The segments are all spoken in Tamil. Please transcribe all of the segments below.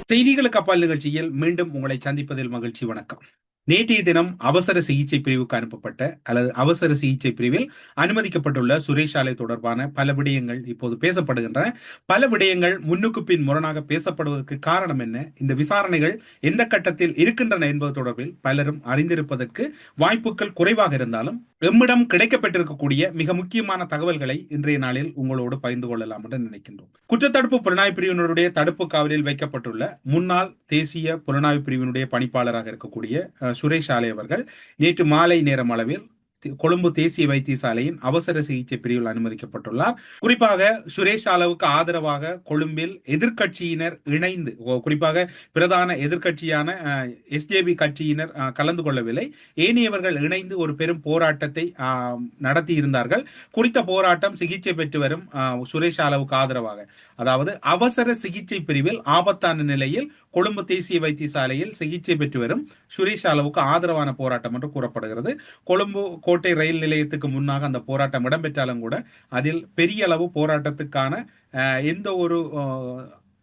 செய்திகளுக்கு அப்பால் நிகழ்ச்சியில் மீண்டும் உங்களை சந்திப்பதில் மகிழ்ச்சி. வணக்கம். நேற்றைய தினம் அவசர சிகிச்சை பிரிவுக்கு அனுப்பப்பட்ட அல்லது அவசர சிகிச்சை பிரிவில் அனுமதிக்கப்பட்டுள்ள சுரேஷ் ஆலை தொடர்பான பல விடயங்கள் இப்போது பேசப்படுகின்றன. பல விடயங்கள் முன்னுக்கு பின் முரணாக பேசப்படுவதற்கு காரணம் என்ன, இந்த விசாரணைகள் எந்த கட்டத்தில் இருக்கின்றன என்பது தொடர்பில் பலரும் அறிந்திருப்பதற்கு வாய்ப்புகள் குறைவாக இருந்தாலும் எம்மிடம் கிடைக்கப்பட்டிருக்கக்கூடிய மிக முக்கியமான தகவல்களை இன்றைய நாளில் உங்களோடு பகிர்ந்து கொள்ளலாம் என்று நினைக்கின்றோம். குற்றத்தடுப்பு புலனாய்வு பிரிவினருடைய தடுப்பு காவலில் வைக்கப்பட்டுள்ள முன்னாள் தேசிய புலனாய்வு பிரிவினுடைய பணிப்பாளராக இருக்கக்கூடிய சுரேஷ் ஆலை அவர்கள் நேற்று மாலை நேரம் அளவில் கொழும்பு தேசிய வைத்தியசாலையின் அவசர சிகிச்சை பிரிவில் அனுமதிக்கப்பட்டுள்ளார். குறிப்பாக சுரேஷ் ஆலவுக்கு ஆதரவாக கொழும்பில் எதிர்கட்சியினர் இணைந்து, குறிப்பாக பிரதான எதிர்கட்சியான எஸ்ஜேபி கட்சியினர் கலந்து கொள்ளவில்லை. ஏனையவர்கள் இணைந்து ஒரு பெரும் போராட்டத்தை நடத்தி இருந்தார்கள். குறித்த போராட்டம் சிகிச்சை பெற்று வரும் சுரேஷ் ஆலவுக்கு ஆதரவாக, அதாவது அவசர சிகிச்சை பிரிவில் ஆபத்தான நிலையில் கொழும்பு தேசிய வைத்தியசாலையில் சிகிச்சை பெற்று வரும் சுரேஷ் ஆலவுக்கு ஆதரவான போராட்டம் என்று கூறப்படுகிறது. கொழும்பு கோட்டை ரயில் நிலையத்துக்கு முன்னாக அந்த போராட்டம் இடம்பெற்றாலும் கூட அதில் பெரிய அளவு போராட்டத்துக்கான எந்த ஒரு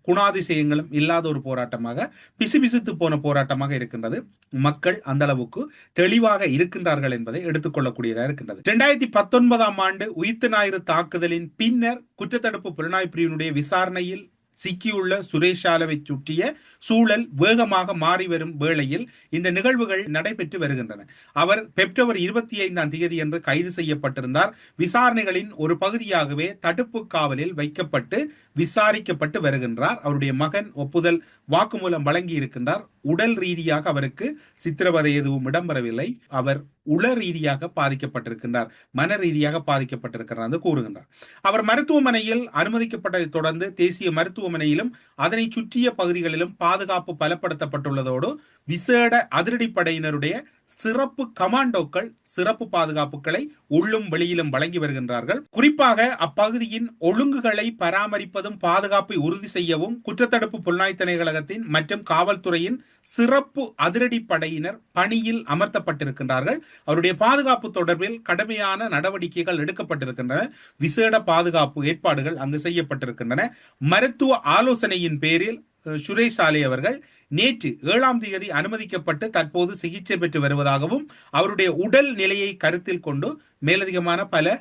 குணாதிசயங்களும் இல்லாத ஒரு போராட்டமாக, பிசுபிசுத்து போன போராட்டமாக இருக்கின்றது. மக்கள் அந்த அளவுக்கு தெளிவாக இருக்கின்றார்கள் என்பதை எடுத்துக்கொள்ளக்கூடியதாக இருக்கின்றது. 2019 ஆண்டு உயிர்த்த ஞாயிறு தாக்குதலின் பின்னர் குற்றத்தடுப்பு புலனாய்வு பிரிவினுடைய விசாரணையில் சிக்கியுள்ள சுரேஷ் ஆலவை சுற்றிய சூழல் வேகமாக மாறி வரும் வேளையில் இந்த நிகழ்வுகள் நடைபெற்று வருகின்றன. அவர் பிப்ரவரி 25 அன்று கைது செய்யப்பட்டிருந்தார். விசாரணைகளின் ஒரு பகுதியாகவே தடுப்பு காவலில் வைக்கப்பட்டு விசாரிக்கப்பட்டு வருகின்றார். அவருடைய மகன் ஒப்புதல் வாக்குமூலம் வழங்கி இருக்கின்றார். உடல் ரீதியாக அவருக்கு சித்திரவதை எதுவும் இடம்பெறவில்லை. அவர் உள ரீதியாக பாதிக்கப்பட்டிருக்கின்றார், மன ரீதியாக பாதிக்கப்பட்டிருக்கிறார் என்று கூறுகின்றார். அவர் மருத்துவமனையில் அனுமதிக்கப்பட்டதை தொடர்ந்து தேசிய மருத்துவமனையிலும் அதனை சுற்றிய பகுதிகளிலும் பாதுகாப்பு பலப்படுத்தப்பட்டுள்ளதோடு விசேட அதிரடிப்படையினருடைய சிறப்பு கமாண்டோக்கள் சிறப்பு பாதுகாப்புகளை உள்ளும் வெளியிலும் வழங்கி வருகின்றார்கள். குறிப்பாக அப்பகுதியின் ஒழுங்குகளை பராமரிப்பதும் பாதுகாப்பை உறுதி செய்யவும் குற்றத்தடுப்பு புலனாய்வு திணைக்களகத்தின் மற்றும் காவல்துறையின் சிறப்பு அதிரடிப்படையினர் பணியில் அமர்த்தப்பட்டிருக்கின்றார்கள். அவருடைய பாதுகாப்பு தொடர்பில் கடுமையான நடவடிக்கைகள் எடுக்கப்பட்டிருக்கின்றன. விசேட பாதுகாப்பு ஏற்பாடுகள் அங்கு செய்யப்பட்டிருக்கின்றன. மருத்துவ ஆலோசனையின் பேரில் சுரேஷ் ஆலை அவர்கள் நேற்று 7 அனுமதிக்கப்பட்டு தற்போது சிகிச்சை பெற்று வருவதாகவும், அவருடைய உடல் நிலையை கருத்தில் கொண்டு மேலதிகமான பல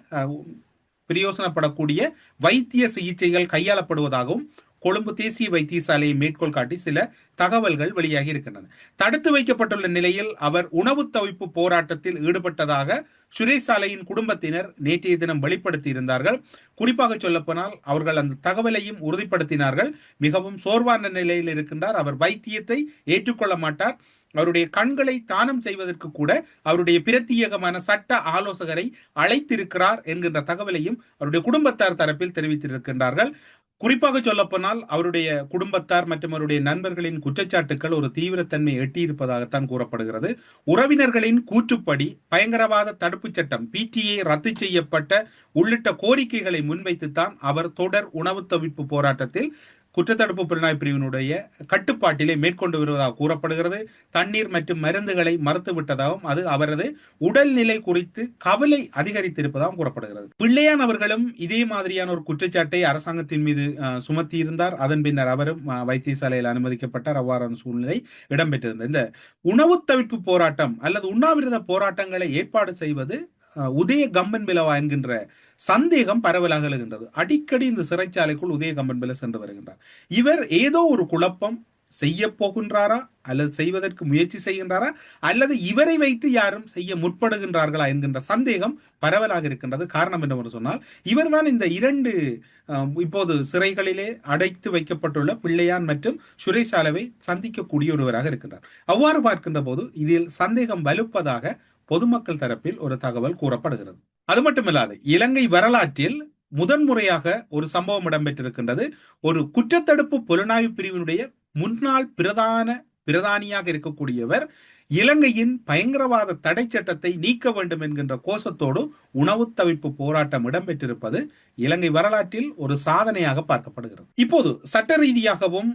பிரயோசனப்படக்கூடிய வைத்திய சிகிச்சைகள் கையாளப்படுவதாகவும் கொழும்பு தேசிய வைத்தியசாலையை மேற்கோள் காட்டி சில தகவல்கள் வெளியாகி இருக்கின்றன. தடுத்து வைக்கப்பட்டுள்ள நிலையில் அவர் உணவு தவிப்பு போராட்டத்தில் ஈடுபட்டதாக சுரேஷ் ஆலையின் குடும்பத்தினர் நேற்றைய தினம் வெளிப்படுத்தி இருந்தார்கள். குறிப்பாக சொல்லப்போனால் அவர்கள் அந்த தகவலையும் உறுதிப்படுத்தினார்கள். மிகவும் சோர்வான நிலையில் இருக்கின்றார், அவர் வைத்தியத்தை ஏற்றுக்கொள்ள மாட்டார், அவருடைய கண்களை தானம் செய்வதற்கு கூட அவருடைய பிரத்யேகமான சட்ட ஆலோசகரை அழைத்திருக்கிறார் என்கின்ற தகவலையும் அவருடைய குடும்பத்தார் தரப்பில் தெரிவித்திருக்கின்றார்கள். குறிப்பாக சொல்லப்போனால் அவருடைய குடும்பத்தார் மற்றும் அவருடைய நண்பர்களின் குற்றச்சாட்டுக்கள் ஒரு தீவிரத்தன்மை எட்டியிருப்பதாகத்தான் கூறப்படுகிறது. உறவினர்களின் கூற்றுப்படி பயங்கரவாத தடுப்பு சட்டம் PTA ரத்து செய்யப்பட்ட உள்ளிட்ட கோரிக்கைகளை முன்வைத்துத்தான் அவர் தொடர் உணவு தவிர்ப்பு போராட்டத்தில் குற்றத்தடுப்பு புலனாய்வு பிரிவினுடைய கட்டுப்பாட்டிலே மேற்கொண்டு வருவதாக கூறப்படுகிறது. தண்ணீர் மற்றும் மருந்துகளை மறுத்துவிட்டதாகவும் அது அவரது உடல்நிலை குறித்து கவலை அதிகரித்திருப்பதாகவும் கூறப்படுகிறது. பிள்ளையான் அவர்களும் இதே மாதிரியான ஒரு குற்றச்சாட்டை அரசாங்கத்தின் மீது சுமத்தி இருந்தார். அதன் பின்னர் அவரும் வைத்தியசாலையில் அனுமதிக்கப்பட்டார். அவ்வாறான சூழ்நிலை இடம்பெற்றிருந்தது. இந்த உணவு தவிர்ப்பு போராட்டம் அல்லது உண்ணாவிரத போராட்டங்களை ஏற்பாடு செய்வது உதய கம்பன் பிலவா என்கின்ற சந்தேகம் பரவலாக எழுகின்றது. அடிக்கடி இந்த சிறைச்சாலைக்குள் உதய கம்பன் பில சென்று வருகின்றார். இவர் ஏதோ ஒரு குழப்பம் செய்ய போகின்றாரா அல்லது செய்வதற்கு முயற்சி செய்கின்றாரா அல்லது இவரை வைத்து யாரும் செய்ய முற்படுகின்றார்களா என்கின்ற சந்தேகம் பரவலாக இருக்கின்றது. காரணம் என்னவென்று சொன்னால், இவர்தான் இந்த 2 இப்போது சிறைகளிலே அடைத்து வைக்கப்பட்டுள்ள பிள்ளையான் மற்றும் சுரேஷ் ஆலவை சந்திக்கக்கூடிய ஒருவராக இருக்கின்றார். அவ்வாறு பார்க்கின்ற போது இதில் சந்தேகம் வலுப்பதாக பொதுமக்கள் தரப்பில் ஒரு தகவல் கூறப்படுகிறது. அது மட்டுமில்லாது இலங்கை வரலாற்றில் முதன்முறையாக ஒரு சம்பவம் இடம்பெற்றிருக்கின்றது. ஒரு குற்றத்தடுப்பு புலனாய்வு பிரிவினுடைய முன்னாள் பிரதானியாக இருக்கக்கூடியவர் இலங்கையின் பயங்கரவாத தடை சட்டத்தை நீக்க வேண்டும் என்கின்ற கோஷத்தோடு உணவு தவிர்ப்பு போராட்டம் இடம்பெற்றிருப்பது இலங்கை வரலாற்றில் ஒரு சாதனையாக பார்க்கப்படுகிறது. இப்போது சட்ட ரீதியாகவும்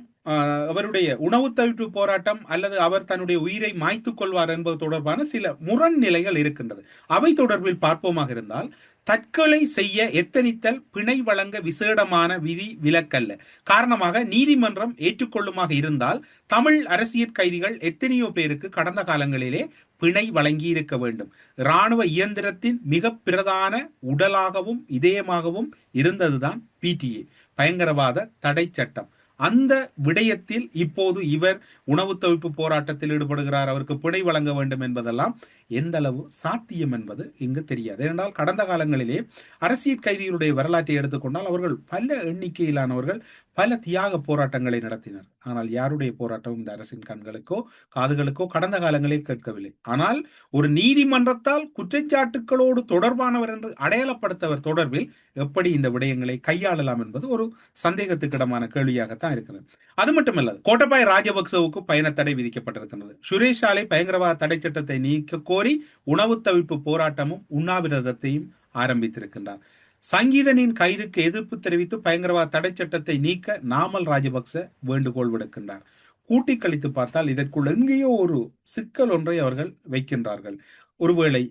அவருடைய உணவு தவிர்ப்பு போராட்டம் அல்லது அவர் தன்னுடைய உயிரை மாய்த்துக் கொள்வார் என்பது தொடர்பான சில முரண் நிலைகள் இருக்கின்றது. அவை தொடர்பில் பார்ப்போமாக இருந்தால், தற்கொலை செய்ய எத்தனித்தல் பிணை வழங்க விசேடமான விதி விலக்கல்ல. காரணமாக நீதிமன்றம் ஏற்றுக்கொள்ளுமாக இருந்தால் தமிழ் அரசியல் கைதிகள் எத்தனையோ பேருக்கு கடந்த காலங்களிலே பிணை வழங்கி இருக்க வேண்டும். இராணுவ இயந்திரத்தின் மிக பிரதான உடலாகவும் இதயமாகவும் இருந்ததுதான் பிடிஏ, பயங்கரவாத தடை சட்டம். அந்த விடயத்தில் இப்போது இவர் உணவு தவிர்ப்பு போராட்டத்தில் ஈடுபடுகிறார், அவருக்கு பிணை வழங்க வேண்டும் என்பதெல்லாம் எந்த அளவு சாத்தியம் என்பது இங்கு தெரியாது. ஏனென்றால் கடந்த காலங்களிலே அரசியல் கைதிகளுடைய வரலாற்றை எடுத்துக்கொண்டால் அவர்கள் பல எண்ணிக்கையிலானவர்கள் பல தியாக போராட்டங்களை நடத்தினர். ஆனால் யாருடைய போராட்டமும் இந்த அரசின் கண்களுக்கோ காதுகளுக்கோ கடந்த காலங்களில் கேட்கவில்லை. ஆனால் ஒரு நீதிமன்றத்தால் குற்றச்சாட்டுகளோடு தொடர்பானவர் என்று அடையாளப்படுத்தவர் தொடர்பில் எப்படி இந்த விடயங்களை கையாளலாம் என்பது ஒரு சந்தேகத்துக்கிடமான கேள்வியாகத்தான் இருக்கிறது. அது மட்டுமல்ல, கோட்டபாய ராஜபக்சவுக்கு பயண தடை விதிக்கப்பட்டிருக்கிறது. சுரேஷ் சாலை பயங்கரவாத தடை சட்டத்தை நீக்க கோரி உணவு தவிர்ப்பு போராட்டமும் உண்ணாவிரதத்தையும் ஆரம்பித்திருக்கின்றார். சங்கீதனின் கைதுக்கு எதிர்ப்பு தெரிவித்து பயங்கரவாத தடை சட்டத்தை நீக்க நாமல் ராஜபக்ச வேண்டுகோள் விடுக்கின்றார். கூட்டி கழித்து பார்த்தால் இதற்குள் எங்கேயோ ஒரு சிக்கல் ஒன்றை அவர்கள் வைக்கின்றார்கள். ஒருவேளை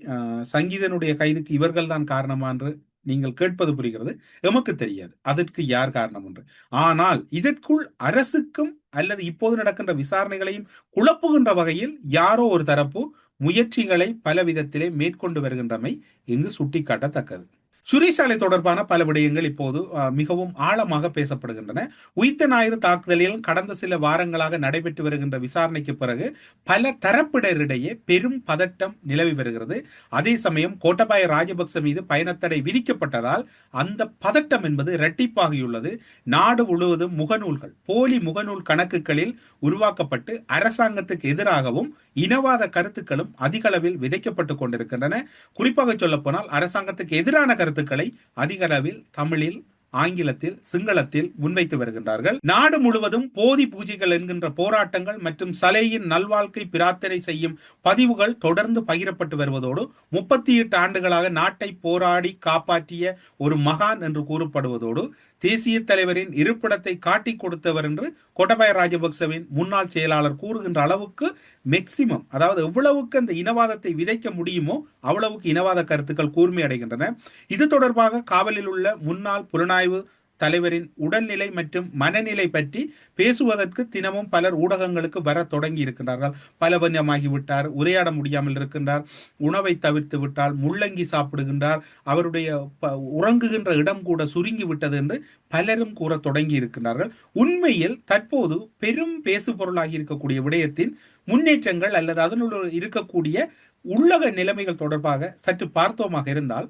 சங்கீதனுடைய கைதுக்கு இவர்கள் தான் காரணமா என்று நீங்கள் கேட்பது புரிகிறது. எமக்கு தெரியாது அதற்கு யார் காரணம் என்று. ஆனால் இதற்குள் அரசுக்கும் அல்லது இப்போது நடக்கின்ற விசாரணைகளையும் குழப்புகின்ற வகையில் யாரோ ஒரு தரப்பு முயற்சிகளை பல விதத்திலே மேற்கொண்டு வருகின்றமை இங்கு சுட்டிக்காட்டத்தக்கது. சுரேஷ் சாலை தொடர்பான பல விடயங்கள் இப்போது மிகவும் ஆழமாக பேசப்படுகின்றன. உயிர்த்த ஞாயிறு தாக்குதலில் கடந்த சில வாரங்களாக நடைபெற்று வருகின்ற விசாரணைக்கு பிறகு பல தரப்பினரிடையே பெரும் பதட்டம் நிலவி வருகிறது. அதே சமயம் கோட்டபாய ராஜபக்ச மீது பயணத்தடை விதிக்கப்பட்டதால் அந்த பதட்டம் என்பது இரட்டிப்பாகியுள்ளது. நாடு முழுவதும் முகநூல்கள், போலி முகநூல் கணக்குகளில் உருவாக்கப்பட்டு அரசாங்கத்துக்கு எதிராகவும் இனவாத கருத்துக்களும் அதிக அளவில் விதைக்கப்பட்டுக் கொண்டிருக்கின்றன. குறிப்பாக சொல்ல போனால் அரசாங்கத்துக்கு எதிரான கருத்துக்களை அதிக அளவில் தமிழில், ஆங்கிலத்தில், சிங்களத்தில் முன்வைத்து வருகின்றார்கள். நாடு முழுவதும் போதி பூஜைகள் என்கின்ற போராட்டங்கள் மற்றும் சலேயின் நல்வாழ்க்கை பிரார்த்தனை செய்யும் பதிவுகள் தொடர்ந்து பகிரப்பட்டு வருவதோடு 38 ஆண்டுகளாக நாட்டை போராடி காப்பாற்றிய ஒரு மகான் என்று கூறப்படுவதோடு தேசிய தலைவரின் இருப்பிடத்தை காட்டிக் கொடுத்தவர் என்று கோட்டபாய ராஜபக்சவின் முன்னாள் செயலாளர் கூறுகின்ற அளவுக்கு மேக்சிமம், அதாவது எவ்வளவுக்கு அந்த இனவாதத்தை விதைக்க முடியுமோ அவ்வளவுக்கு இனவாத கருத்துக்கள் கூர்மை அடைகின்றன. இது தொடர்பாக காவலில் உள்ள முன்னாள் புலனாய்வு தலைவரின் உடல்நிலை மற்றும் மனநிலை பற்றி பேசுவதற்கு தினமும் பலர் ஊடகங்களுக்கு வர தொடங்கி இருக்கின்றார்கள். பலவஞ்சமாகி விட்டார், உரையாட முடியாமல் இருக்கின்றார், உணவை தவிர்த்து விட்டால் முள்ளங்கி சாப்பிடுகின்றார், அவருடைய உறங்குகின்ற இடம் கூட சுருங்கி விட்டது என்று பலரும் கூற தொடங்கி இருக்கின்றார்கள். உண்மையில் தற்போது பெரும் பேசு பொருளாகி இருக்கக்கூடிய விடயத்தின் முன்னேற்றங்கள் அல்லது அதனுள் இருக்கக்கூடிய உள்ளக நிலைமைகள் தொடர்பாக சற்று பார்த்தோமாக இருந்தால்,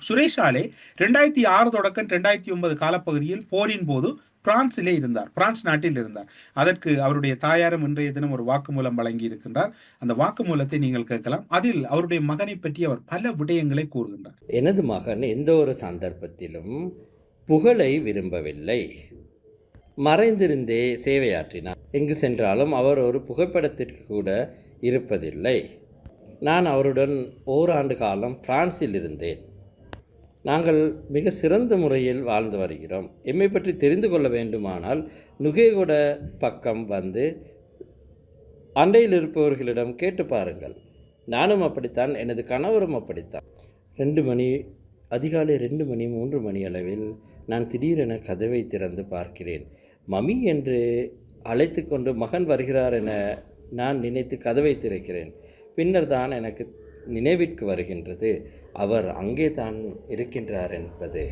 சுரேஷ் சாலே 2006 தொடக்கம் 2009 காலப்பகுதியில் போரின் போது பிரான்சிலே இருந்தார், பிரான்ஸ் நாட்டில் இருந்தார். அதற்கு அவருடைய தாயாரும் இன்றைய தினம் ஒரு வாக்குமூலம் வழங்கி இருக்கின்றார். அந்த வாக்குமூலத்தை நீங்கள் கேட்கலாம். அதில் அவருடைய மகனை பற்றி அவர் பல விடயங்களை கூறுகின்றார். எனது மகன் எந்த ஒரு சந்தர்ப்பத்திலும் புகழை விரும்பவில்லை, மறைந்திருந்தே சேவையாற்றினார். எங்கு சென்றாலும் அவர் ஒரு புகைப்படத்திற்கு கூட இருப்பதில்லை. நான் அவருடன் ஓராண்டு காலம் பிரான்சில் இருந்தேன். நாங்கள் மிக சிறந்த முறையில் வாழ்ந்து வருகிறோம். எம்மை பற்றி தெரிந்து கொள்ள வேண்டுமானால் நுகேகொட பக்கம் வந்து அண்டையில் இருப்பவர்களிடம் கேட்டு பாருங்கள். நானும் அப்படித்தான், எனது கணவரும் அப்படித்தான். அதிகாலை 2 மணி 3 மணி அளவில் நான் திடீரென கதவை திறந்து பார்க்கிறேன். மம்மி என்று அழைத்து கொண்டு மகன் வருகிறார் என நான் நினைத்து கதவை திறக்கிறேன். பின்னர் தான் எனக்கு நினைவிற்கு வருகின்றது அவர் அங்கே தான் இருக்கின்றார் என்பது.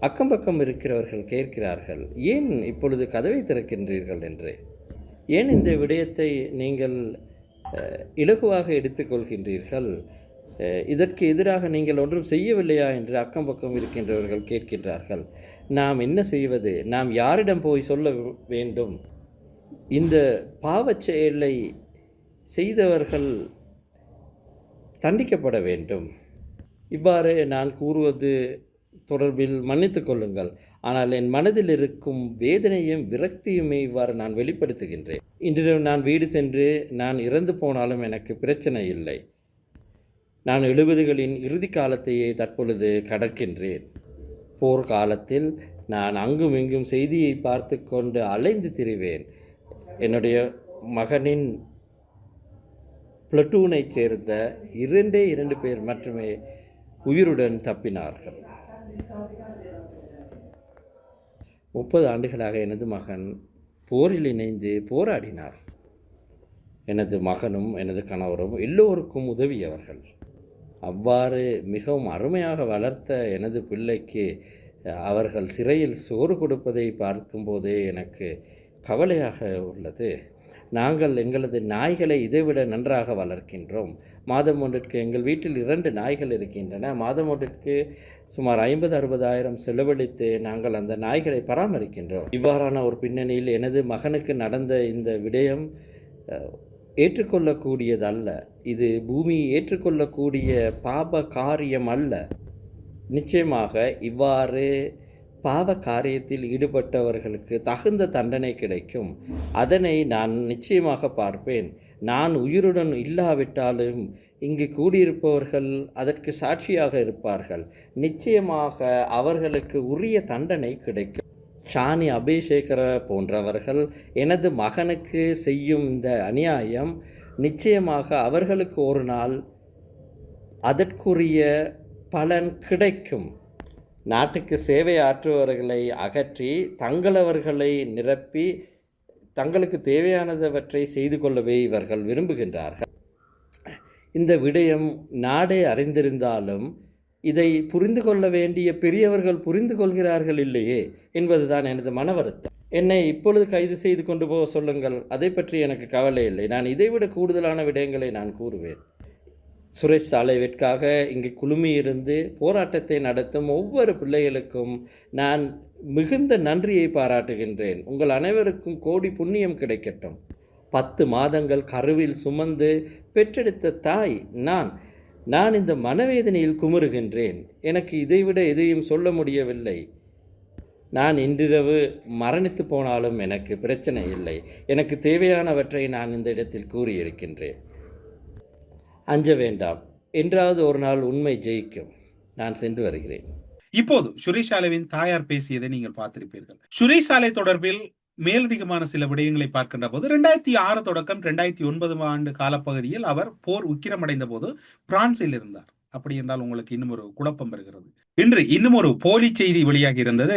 அக்கம் பக்கம் இருக்கிறவர்கள் கேட்கிறார்கள், ஏன் இப்பொழுது கதவை திறக்கின்றீர்கள் என்று. ஏன் இந்த விடயத்தை நீங்கள் இலகுவாக எடுத்துக்கொள்கின்றீர்கள்? இதற்கு எதிராக நீங்கள் ஒன்றும் செய்யவில்லையா என்று அக்கம் பக்கம் இருக்கின்றவர்கள் கேட்கின்றார்கள். நாம் என்ன செய்வது? நாம் யாரிடம் போய் சொல்ல வேண்டும்? இந்த பாவச் செயலை செய்தவர்கள் தண்டிக்கப்பட வேண்டும். இவ்வாறு நான் கூறுவது தொடர்பில் மன்னித்து கொள்ளுங்கள். ஆனால் என் மனதில் இருக்கும் வேதனையும் விரக்தியுமே இவ்வாறு நான் வெளிப்படுத்துகின்றேன். இன்று நான் வீடு சென்று நான் இறந்து போனாலும் எனக்கு பிரச்சனை இல்லை. நான் 70களின் இறுதி காலத்தையே தற்பொழுது கடக்கின்றேன். போர்க்காலத்தில் நான் அங்கும் இங்கும் செய்தியை பார்த்து கொண்டு அலைந்து திரிவேன். என்னுடைய மகனின் பிளட்டூனை சேர்ந்த 2 பேர் மட்டுமே உயிருடன் தப்பினார்கள். 30 ஆண்டுகளாக எனது மகன் போரில் இணைந்து போராடினார். எனது மகனும் எனது கணவரும் எல்லோருக்கும் உதவியவர்கள். அவ்வாறு மிகவும் அருமையாக வளர்த்த எனது பிள்ளைக்கு அவர்கள் சிறையில் சோறு கொடுப்பதை பார்க்கும்போதே எனக்கு கவலையாக உள்ளது. நாங்கள் எங்களது நாய்களை இதைவிட நன்றாக வளர்க்கின்றோம். மாதம் ஒன்றிற்கு எங்கள் வீட்டில் 2 நாய்கள் இருக்கின்றன. மாதம் ஒன்றிற்கு சுமார் 50-60 செலவழித்து நாங்கள் அந்த நாய்களை பராமரிக்கின்றோம். இவ்வாறான ஒரு பின்னணியில் எனது மகனுக்கு நடந்த இந்த விடயம் ஏற்றுக்கொள்ளக்கூடியதல்ல. இது பூமி ஏற்றுக்கொள்ளக்கூடிய பாப காரியம் அல்ல. நிச்சயமாக இவ்வாறு பாவ காரியத்தில் ஈடுபட்டவர்களுக்கு தகுந்த தண்டனை கிடைக்கும். அதனை நான் நிச்சயமாக பார்ப்பேன். நான் உயிருடன் இல்லாவிட்டாலும் இங்கு கூடியிருப்பவர்கள் அதற்கு சாட்சியாக இருப்பார்கள். நிச்சயமாக அவர்களுக்கு உரிய தண்டனை கிடைக்கும். ஷானி அபிஷேகர போன்றவர்கள் எனது மகனுக்கு செய்யும் இந்த அநியாயம் நிச்சயமாக அவர்களுக்கு ஒரு நாள் அதற்குரிய பலன் கிடைக்கும். நாட்டுக்கு சேவை ஆற்றுபவர்களை அகற்றி தங்களவர்களை நிரப்பி தங்களுக்கு தேவையானவற்றை செய்து கொள்ளவே இவர்கள் விரும்புகின்றார்கள். இந்த விடயம் நாடே அறிந்திருந்தாலும் இதை புரிந்து கொள்ள வேண்டிய பெரியவர்கள் புரிந்து கொள்கிறார்கள் இல்லையே என்பதுதான் எனது மன வருத்தம். என்னை இப்பொழுது கைது செய்து கொண்டு போக சொல்லுங்கள், அதை பற்றி எனக்கு கவலை இல்லை. நான் இதைவிட கூடுதலான விடயங்களை நான் கூறுவேன். சுரேஷ் சாலைவிற்காக இங்கு குழுமியிருந்து போராட்டத்தை நடத்தும் ஒவ்வொரு பிள்ளைகளுக்கும் நான் மிகுந்த நன்றியை பாராட்டுகின்றேன். உங்கள் அனைவருக்கும் கோடி புண்ணியம் கிடைக்கட்டும். 10 மாதங்கள் கருவில் சுமந்து பெற்றெடுத்த தாய் நான் இந்த மனவேதனையில் குமுறுகின்றேன். எனக்கு இதைவிட எதையும் சொல்ல முடியவில்லை. நான் இன்றிரவு மரணித்து போனாலும் எனக்கு பிரச்சனை இல்லை. எனக்கு தேவையானவற்றை நான் இந்த இடத்தில் கூறியிருக்கின்றேன். அஞ்ச வேண்டாம். என்றாவது ஒரு நாள் உண்மை ஜெயிக்கும். நான் சென்று வருகிறேன். இப்போது சுரேஷ் சாலேவின் தாயார் பேசியதை நீங்கள் பார்த்திருப்பீர்கள். சுரேஷ் சாலை தொடர்பில் மேலதிகமான சில விடயங்களை பார்க்கின்ற போது 2006 தொடக்கம் 2009 ஆண்டு காலப்பகுதியில் அவர் போர் உக்கிரமடைந்த போது பிரான்சில் இருந்தார். அப்படி என்றால் உங்களுக்கு இன்னும் ஒரு குழப்பம் வருகிறது. இன்று இன்னும் ஒரு போலி செய்தி வெளியாகி இருந்தது.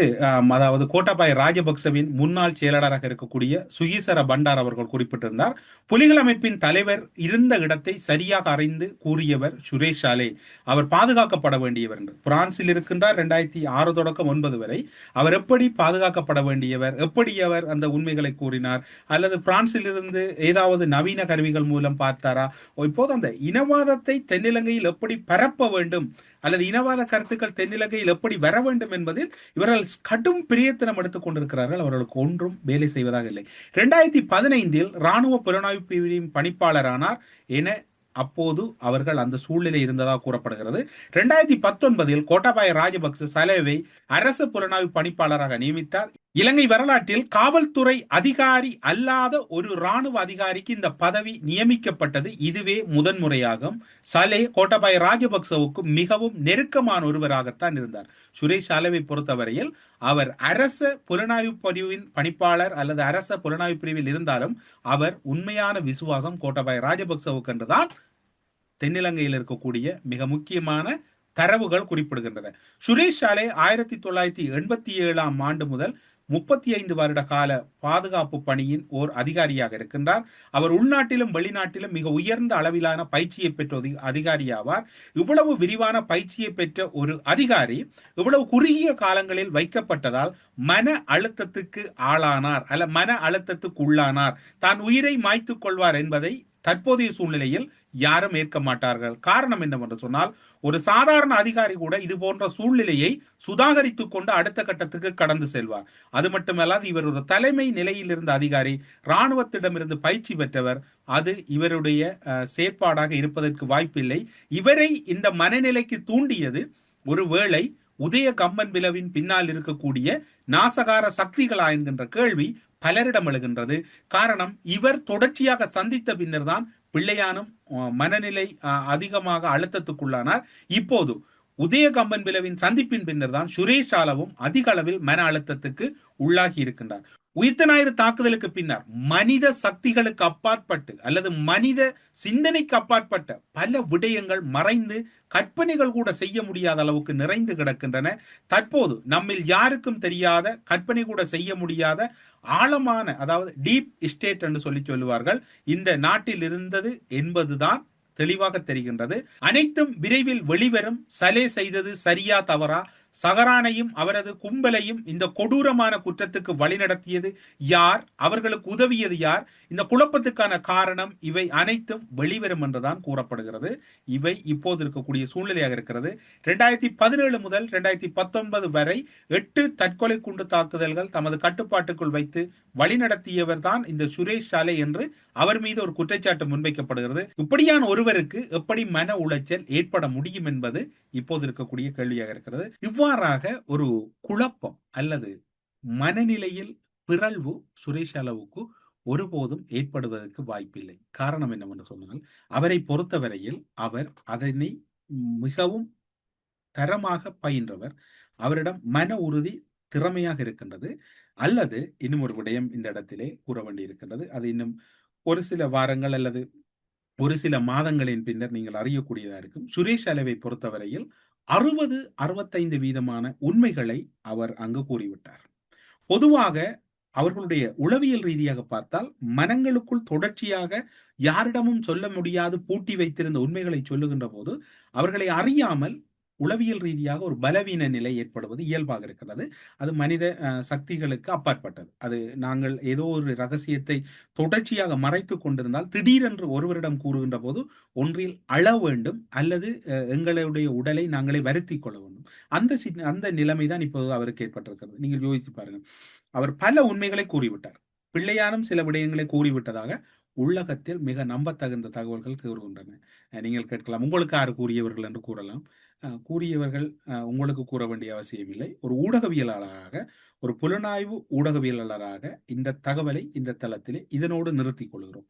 அதாவது கோட்டாபாய ராஜபக்சவின் முன்னாள் செயலாளராக இருக்கக்கூடிய சுகீசர பண்டார் அவர்கள் குறிப்பிட்டிருந்தார். புலிகள் அமைப்பின் தலைவர் இருந்த இடத்தை சரியாக அறிந்து கூறியவர் சுரேஷ் சாலே. அவர் பாதுகாக்கப்பட வேண்டியவர் என்று. பிரான்சில் இருக்கின்றார் 2006 தொடக்கம் 2009 வரை. அவர் எப்படி பாதுகாக்கப்பட வேண்டியவர், எப்படி அவர் அந்த உண்மைகளை கூறினார், அல்லது பிரான்சில் இருந்து ஏதாவது நவீன கருவிகள் மூலம் பார்த்தாரா? இப்போது அந்த இனவாதத்தை தென்னிலங்கையில் எப்படி பரப்ப வேண்டும் அல்லது இனவாத கருத்துக்கள் தென்னிலங்கையில் எப்படி வர வேண்டும் என்பதில் இவர்கள் கடும் பிரயத்தனம் எடுத்துக் கொண்டிருக்கிறார்கள். அவர்களுக்கு ஒன்றும் வேலை செய்வதாக இல்லை. 2015 இராணுவ புலனாய்வு பிரிவின் பணிப்பாளரானார் என அப்போது அவர்கள் அந்த சூழ்நிலை இருந்ததாக கூறப்படுகிறது. 2019 கோட்டாபாய ராஜபக்ச சலேவை அரசு புலனாய்வு பணிப்பாளராக நியமித்தார். இலங்கை வரலாற்றில் காவல்துறை அதிகாரி அல்லாத ஒரு இராணுவ அதிகாரிக்கு இந்த பதவி நியமிக்கப்பட்டது இதுவே முதன்முறையாகும். சலே கோட்டாபாய ராஜபக்சவுக்கு மிகவும் நெருக்கமான ஒருவராகத்தான் இருந்தார். சுரேஷ் சாலேவை பொறுத்தவரையில் அவர் அரச புலனாய்வு பிரிவின் பணிப்பாளர் அல்லது அரச புலனாய்வு பிரிவில் இருந்தாலும் அவர் உண்மையான விசுவாசம் கோட்டாபாய ராஜபக்சவுக்கு என்றுதான் தென்னிலங்கையில் இருக்கக்கூடிய மிக முக்கியமான தரவுகள் குறிப்பிடுகின்றன. சுரேஷ் சாலே 1987 ஆண்டு முதல் 35 வருட கால பாதுகாப்பு பணியின் ஓர் அதிகாரியாக இருக்கின்றார். அவர் உள்நாட்டிலும் வெளிநாட்டிலும் மிக உயர்ந்த அளவிலான பயிற்சியை பெற்ற அதிகாரியாவார். இவ்வளவு விரிவான பயிற்சியை பெற்ற ஒரு அதிகாரி இவ்வளவு குறுகிய காலங்களில் வைக்கப்பட்டதால் மன அழுத்தத்துக்கு ஆளானார் அல்ல மன அழுத்தத்துக்கு உள்ளானார். தான் உயிரை மாய்த்துக் கொள்வார் என்பதை தற்போதைய சூழ்நிலையில் யாரும் ஏற்க மாட்டார்கள். காரணம் என்னவென்று சொன்னால் ஒரு சாதாரண அதிகாரி கூட இது போன்ற சூழ்நிலையை சுதாகரித்துக் கொண்டு அடுத்த கட்டத்துக்கு கடந்து செல்வார். அது மட்டுமல்லாது இவர் ஒரு தலைமை நிலையில் இருந்த அதிகாரி, இராணுவத்திடமிருந்து பயிற்சி பெற்றவர். அது இவருடைய செயற்பாடாக இருப்பதற்கு வாய்ப்பில்லை. இவரை இந்த மனநிலைக்கு தூண்டியது ஒருவேளை உதய கம்பன் பிளவின் பின்னால் இருக்கக்கூடிய நாசகார சக்திகளா என்கின்ற கேள்வி பலரிடம் எழுகின்றது. காரணம், இவர் தொடர்ச்சியாக சந்தித்த பின்னர் தான் பிள்ளையானும் மனநிலை அதிகமாக அழுத்தத்துக்குள்ளானார். இப்போது உதய கம்பன் பிளவின் சந்திப்பின் பின்னர் தான் சுரேஷ் சாலவும் அதிக அளவில் மன அழுத்தத்துக்கு உள்ளாகி இருக்கின்றார். உயிர்த்த ஞாயிறு தாக்குதலுக்கு பின்னர் மனித சக்திகளுக்கு அப்பாற்பட்டு அல்லது மனித சிந்தனைக்கு அப்பாற்பட்ட பல விடயங்கள் மறைந்து கற்பனைகள் கூட செய்ய முடியாத அளவுக்கு நிறைந்து கிடக்கின்றன. தற்போது நம்மில் யாருக்கும் தெரியாத, கற்பனை கூட செய்ய முடியாத ஆழமான, அதாவது டீப் ஸ்டேட் என்று சொல்லுவார்கள், இந்த நாட்டில் இருந்தது என்பதுதான் தெளிவாக தெரிகின்றது. அனைத்தும் விரைவில் வெளிவரும். சலே செய்தது சரியா தவறா, சகரானையும் அவரது கும்பலையும் இந்த கொடூரமான குற்றத்துக்கு வழிநடத்தியது யார், அவர்களுக்கு உதவியது யார், இந்த குழப்பத்துக்கான காரணம், இவை அனைத்தும் வெளிவரும் என்றுதான் கூறப்படுகிறது. இவை இப்போது இருக்கக்கூடிய சூழ்நிலையாக இருக்கிறது. 2017 முதல் 2019 வரை 8 தற்கொலை குண்டு தாக்குதல்கள் தமது கட்டுப்பாட்டுக்குள் வைத்து வழிநடத்தியவர் தான் இந்த சுரேஷ் சாலை என்று அவர் மீது ஒரு குற்றச்சாட்டு முன்வைக்கப்படுகிறது. இப்படியான ஒருவருக்கு எப்படி மன உளைச்சல் ஏற்பட முடியும் என்பது இப்போது இருக்கக்கூடிய கேள்வியாக இருக்கிறது. இவ்வாறாக ஒரு குழப்பம் அல்லது மனநிலையில் பிறழ்வு சுரேஷ் அளவுக்கு ஒருபோதும் ஏற்படுவதற்கு வாய்ப்பில்லை. காரணம் என்னவென்று சொன்னால், அவரை பொறுத்தவரையில் அவர் அதனை மிகவும் தரமாக பயின்றவர். அவரிடம் மன உறுதி திறமையாக இருக்கின்றது. அல்லது இன்னும் ஒரு விடயம் இந்த இடத்திலே கூற வேண்டி இருக்கின்றது. அது இன்னும் ஒரு சில வாரங்கள் அல்லது ஒரு சில மாதங்களின் பின்னர் நீங்கள் அறியக்கூடியதா இருக்கும். சுரேஷ் அளவை பொறுத்தவரையில் 60-65% உண்மைகளை அவர் அங்கு கூறிவிட்டார். பொதுவாக அவர்களுடைய உளவியல் ரீதியாக பார்த்தால் மனங்களுக்குள் தொடர்ச்சியாக யாரிடமும் சொல்ல முடியாது பூட்டி வைத்திருந்த உண்மைகளை சொல்லுகின்ற போது அவர்களை அறியாமல் உளவியல் ரீதியாக ஒரு பலவீன நிலை ஏற்படுவது இயல்பாக இருக்கிறது. அது மனித சக்திகளுக்கு அப்பாற்பட்டது. அது நாங்கள் ஏதோ ஒரு ரகசியத்தை தொடர்ச்சியாக மறைத்து கொண்டிருந்தால் திடீரென்று ஒருவரிடம் கூறுகின்ற போது ஒன்றில் அழ வேண்டும் அல்லது எங்களுடைய உடலை நாங்களே வருத்தி கொள்ள வேண்டும். அந்த நிலைமை தான் இப்போது அவருக்கு ஏற்பட்டிருக்கிறது. நீங்கள் யோசித்து பாருங்கள். அவர் பல உண்மைகளை கூறிவிட்டார். பிள்ளையானும் சில விடயங்களை கூறிவிட்டதாக உள்ளகத்தில் மிக நம்பத்தகுந்த தகவல்கள் கூறுகின்றன. நீங்கள் கேட்கலாம், உங்களுக்கு யார் கூறியவர்கள் என்று கூறலாம். கூறியவர்கள் உங்களுக்கு கூற வேண்டிய அவசியம் இல்லை. ஒரு ஊடகவியலாளராக, ஒரு புலனாய்வு ஊடகவியலாளராக இந்த தகவலை இந்த தளத்திலே இதனோடு நிறுத்திக் கொள்கிறோம்.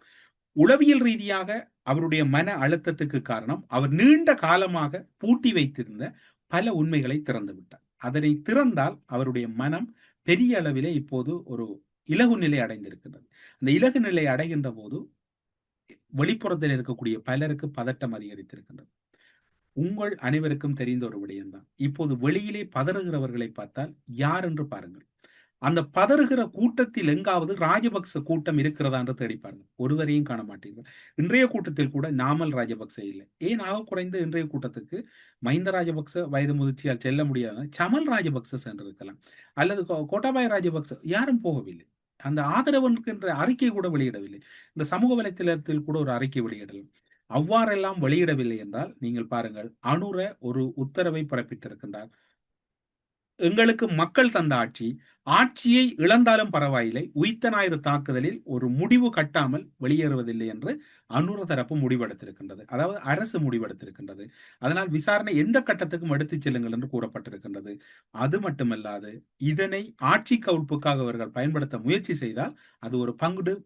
உளவியல் ரீதியாக அவருடைய மன அழுத்தத்துக்கு காரணம் அவர் நீண்ட காலமாக பூட்டி வைத்திருந்த பல உண்மைகளை திறந்து விட்டார். அதனை திறந்தால் அவருடைய மனம் பெரிய அளவிலே இப்போது ஒரு இலகு நிலை அடைந்திருக்கின்றது. அந்த இலகு நிலை அடைகின்ற போது வெளிப்புறத்தில் இருக்கக்கூடிய பலருக்கு பதட்டம் அதிகரித்திருக்கின்றது. உங்கள் அனைவருக்கும் தெரிந்த ஒரு விடயம்தான். இப்போது வெளியிலே பதறுகிறவர்களை பார்த்தால் யார் என்று பாருங்கள். அந்த பதறுகிற கூட்டத்தில் எங்காவது ராஜபக்ச கூட்டம் இருக்கிறதா என்று தேடிப்பாருங்கள். ஒருவரையும் காண மாட்டீர்கள். இன்றைய கூட்டத்தில் கூட நாமல் ராஜபக்ச இல்லை. ஏன் ஆக குறைந்த இன்றைய கூட்டத்துக்கு மஹிந்த ராஜபக்ச வயது முதிர்ச்சியால் செல்ல முடியாத சமல் ராஜபக்ச சென்றிருக்கலாம், அல்லது கோட்டாபாய ராஜபக்ச, யாரும் போகவில்லை. அந்த ஆதரவு என்கின்ற அறிக்கை கூட வெளியிடவில்லை. இந்த சமூக வலைத்தளத்தில் கூட ஒரு அறிக்கை வெளியிடலாம். அவ்வாறெல்லாம் வெளியிடவில்லை என்றால் நீங்கள் பாருங்கள், அனுர ஒரு உத்தரவை பிறப்பித்திருக்கின்றார். எங்களுக்கு மக்கள் தந்த ஆட்சியை இழந்தாலும் பரவாயில்லை, உயிர்த்த ஞாயிறு தாக்குதலில் ஒரு முடிவு கட்டாமல் வெளியேறுவதில்லை என்று அனுர தரப்பு முடிவெடுத்திருக்கின்றது. அதாவது அரசு முடிவெடுத்திருக்கின்றது. அதனால் விசாரணை எந்த கட்டத்துக்கும் எடுத்துச் செல்லுங்கள் என்று கூறப்பட்டிருக்கின்றது. அது மட்டுமல்லாது இதனை ஆட்சி கவுழ்ப்புக்காக அவர்கள் பயன்படுத்த முயற்சி செய்தால் அது ஒரு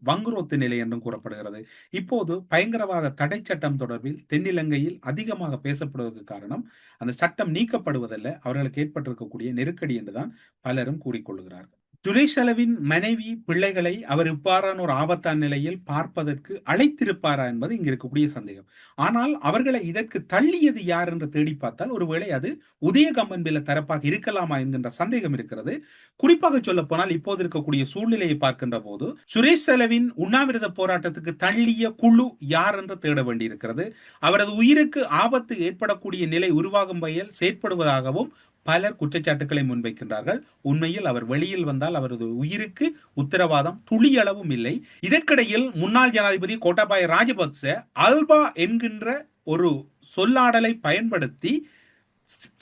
வங்குரோத்து நிலை என்றும் கூறப்படுகிறது. இப்போது பயங்கரவாத தடை சட்டம் தொடர்பில் தென்னிலங்கையில் அதிகமாக பேசப்படுவதற்கு காரணம் அந்த சட்டம் நீக்கப்படுவதல்ல, அவர்களுக்கு ஏற்பட்டிருக்கக்கூடிய நெருக்கடி என்றுதான் பலரும் கூறிக்கொள்கிறார்கள். சுரேஷ் அளவின் மனைவி பிள்ளைகளை அவர் இவ்வாறான ஒரு ஆபத்தான நிலையில் பார்ப்பதற்கு அழைத்திருப்பாரா என்பது இங்கு இருக்கக்கூடிய சந்தேகம். ஆனால் அவர்களை இதற்கு தள்ளியது யார் என்று தேடி பார்த்தால் ஒருவேளை அது உதயகம்பன்பில தரப்பாக இருக்கலாமா என்கின்ற சந்தேகம் இருக்கிறது. குறிப்பாக சொல்ல போனால் இப்போது இருக்கக்கூடிய சூழ்நிலையை பார்க்கின்ற போது சுரேஷ் அளவின் உண்ணாவிரத போராட்டத்துக்கு தள்ளிய குழு யார் என்று தேட வேண்டியிருக்கிறது. அவரது உயிருக்கு ஆபத்து ஏற்படக்கூடிய நிலை உருவாகும் வகையில் செயற்படுவதாகவும் பலர் குற்றச்சாட்டுக்களை முன்வைக்கின்றார்கள். உண்மையில் அவர் வெளியில் வந்தால் அவரது உயிருக்கு உத்தரவாதம் துளியளவும் இல்லை. இதற்கிடையில் முன்னாள் ஜனாதிபதி கோட்டாபாய ராஜபக்ச அல்பா என்கின்ற ஒரு சொல்லாடலை பயன்படுத்தி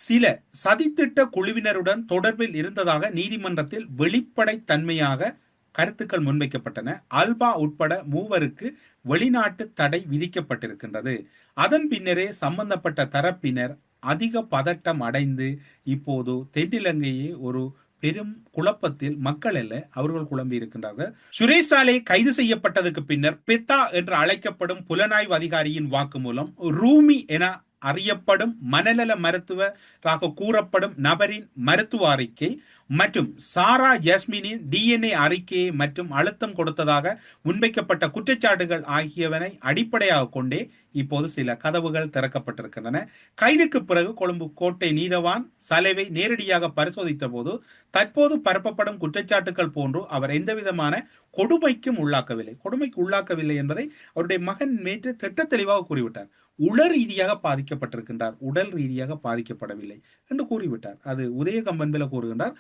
சில சதித்திட்ட குழுவினருடன் தொடர்பில் இருந்ததாக நீதிமன்றத்தில் வெளிப்படைத்தன்மையாக கருத்துக்கள் முன்வைக்கப்பட்டன. அல்பா உட்பட 3 வெளிநாட்டு தடை விதிக்கப்பட்டிருக்கின்றது. அதன் பின்னரே சம்பந்தப்பட்ட தரப்பினர் அதிக பதட்டம் அடைந்து இப்போது தென்னிலங்கையே ஒரு பெரும் குழப்பத்தில் மக்கள் அல்ல அவர்கள் குழம்பி இருக்கின்றார்கள். சுரேஷ் சாலை கைது செய்யப்பட்டதுக்கு பின்னர் பெத்தா என்று அழைக்கப்படும் புலனாய்வு அதிகாரியின் வாக்குமூலம் ரூமி என அறியப்படும் மனநல மருத்துவராக கூறப்படும் நபரின் மருத்துவ அறிக்கை மற்றும் சாரா ஜாஸ்மினின் டிஎன்ஏ அறிக்கையை மற்றும் அழுத்தம் கொடுத்ததாக முன்வைக்கப்பட்ட குற்றச்சாட்டுகள் ஆகியவனை அடிப்படையாக கொண்டே இப்போது சில கதவுகள் திறக்கப்பட்டிருக்கின்றன. கைதுக்கு பிறகு கொழும்பு கோட்டை நீதவான் சலைவை நேரடியாக பரிசோதித்த போது தற்போது பரப்பப்படும் குற்றச்சாட்டுகள் போன்று அவர் எந்தவிதமான கொடுமைக்கு உள்ளாக்கவில்லை என்பதை அவருடைய மகன் நேற்று திட்ட தெளிவாக கூறிவிட்டார். உள ரீதியாக பாதிக்கப்பட்டிருக்கின்றார், உடல் ரீதியாக பாதிக்கப்படவில்லை என்று கூறிவிட்டார். அது உதயகம்பன்பில கூறுகின்றார்.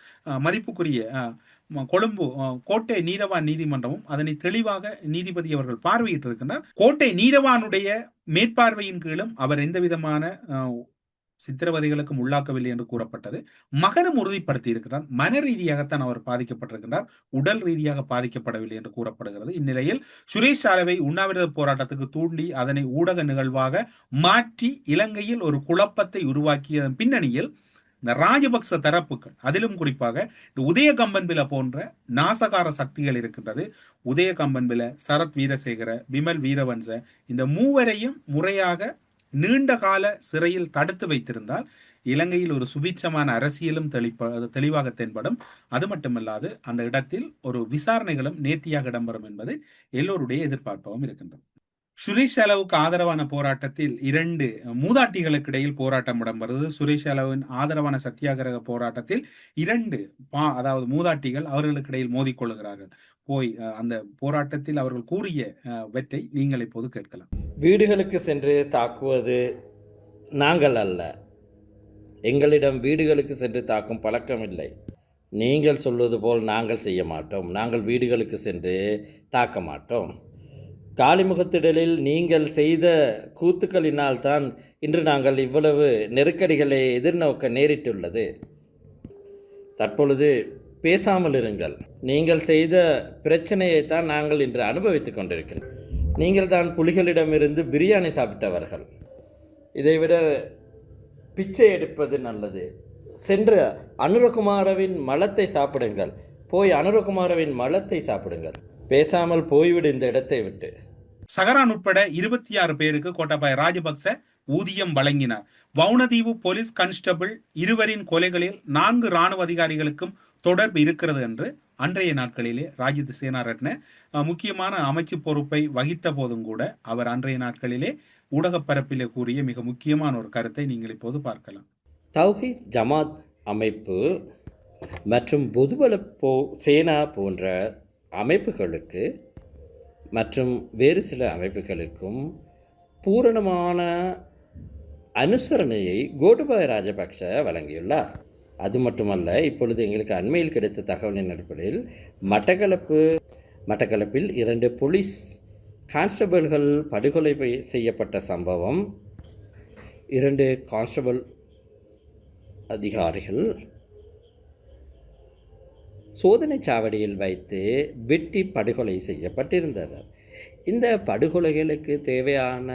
மதிப்புக்குரிய கொழும்பு கோட்டை நீதவான் நீதிமன்றமும் அதனை தெளிவாக நீதிபதி அவர்கள் பார்வையிட்டிருக்கின்றார். கோட்டை நீதவானுடைய மேற்பார்வையின் கீழும் அவர் எந்த விதமான சித்திரவதைகளுக்கும் உள்ளாக்கவில்லை என்று கூறப்பட்டது. மகனும் உறுதிப்படுத்தி இருக்கிறார். மன ரீதியாகத்தான் அவர் பாதிக்கப்பட்டிருக்கின்றார், உடல் ரீதியாக பாதிக்கப்படவில்லை என்று கூறப்படுகிறது. இந்நிலையில் சுரேஷ் சாலவை உண்ணாவிரத போராட்டத்துக்கு தூண்டி அதனை ஊடக நிகழ்வாக மாற்றி இலங்கையில் ஒரு குழப்பத்தை உருவாக்கியதன் பின்னணியில் இந்த ராஜபக்ச தரப்புகள், அதிலும் குறிப்பாக இந்த உதயகம்பன்பில போன்ற நாசகார சக்திகள் இருக்கின்றது. உதயகம்பன்பில சரத் வீரசேகர, பிமல் வீரவன்ச இந்த மூவரையும் முறையாக நீண்ட கால சிறையில் தடுத்து வைத்திருந்தால் இலங்கையில் ஒரு சுபீட்சமான அரசியலும் தெளிவாக தென்படும். அது மட்டுமல்லாது அந்த இடத்தில் ஒரு விசாரணைகளும் நேர்த்தியாக இடம்பெறும் என்பது எல்லோருடைய எதிர்பார்ப்பாகவும் இருக்கின்றது. சுரேஷ் யாலவுக்கு ஆதரவான போராட்டத்தில் 2 மூதாட்டிகளுக்கு இடையில் போராட்டம் இடம்பெறுது. சுரேஷ் யாலவின் ஆதரவான சத்தியாகிரக போராட்டத்தில் 2 அதாவது மூதாட்டிகள் அவர்களுக்கு இடையில் மோதிக்கொள்கிறார்கள். போய் அந்த போராட்டத்தில் அவர்கள் கூறிய வெற்றை நீங்கள் இப்போது கேட்கலாம். வீடுகளுக்கு சென்று தாக்குவது நாங்கள் அல்ல. எங்களிடம் வீடுகளுக்கு சென்று தாக்கும் பழக்கம் இல்லை. நீங்கள் சொல்வது போல் நாங்கள் செய்ய மாட்டோம். நாங்கள் வீடுகளுக்கு சென்று தாக்க மாட்டோம். காலிமுகத்திடலில் நீங்கள் செய்த கூத்துக்களினால் தான் இன்று நாங்கள் இவ்வளவு நெருக்கடிகளை எதிர்நோக்க நேரிட்டுள்ளது. தற்பொழுது பேசாமல் இருங்கள். நீங்கள் செய்த பிரச்சனையைத்தான் நாங்கள் இன்று அனுபவித்துக் கொண்டிருக்கின்றோம். நீங்கள் தான் புலிகளிடமிருந்து பிரியாணி சாப்பிட்டவர்கள். இதைவிட பிச்சை எடுப்பது நல்லது. சென்று அனுரகுமாரவின் மலத்தை சாப்பிடுங்கள். போய் அனுரகுமாரவின் மலத்தை சாப்பிடுங்கள். பேசாமல் போய்விடு இந்த இடத்தை விட்டு. சகரான் உட்பட 26 பேருக்கு கோட்டாபாய ராஜபக்ச ஊதியம் வழங்கினார். வவுனதீவு போலீஸ் கான்ஸ்டபிள் 2 கொலைகளில் 4 இராணுவ அதிகாரிகளுக்கும் தொடர்பு இருக்கிறது என்று அன்றைய நாட்களிலே ராஜித சேனாரட்ன முக்கியமான அமைச்சு பொறுப்பை வகித்த போதும் கூட அவர் அன்றைய நாட்களிலே ஊடக பரப்பிலே கூறிய மிக முக்கியமான ஒரு கருத்தை நீங்கள் இப்போது பார்க்கலாம். தௌஹீத் ஜமாத் அமைப்பு மற்றும் பொதுபல சேனா போன்ற அமைப்புகளுக்கு மற்றும் வேறு சில அமைப்புகளுக்கும் பூரணமான அனுசரணையை கோட்டாபய ராஜபக்ச வழங்கியுள்ளார். அது மட்டுமல்ல, இப்பொழுது எங்களுக்கு அண்மையில் கிடைத்த தகவலின் அடிப்படையில் மட்டக்களப்பில் 2 போலீஸ் கான்ஸ்டபிள்கள் படுகொலை செய்யப்பட்ட சம்பவம், 2 கான்ஸ்டபிள் அதிகாரிகள் சோதனை சாவடியில் வைத்து வெட்டி படுகொலை செய்யப்பட்டிருந்தனர். இந்த படுகொலைகளுக்கு தேவையான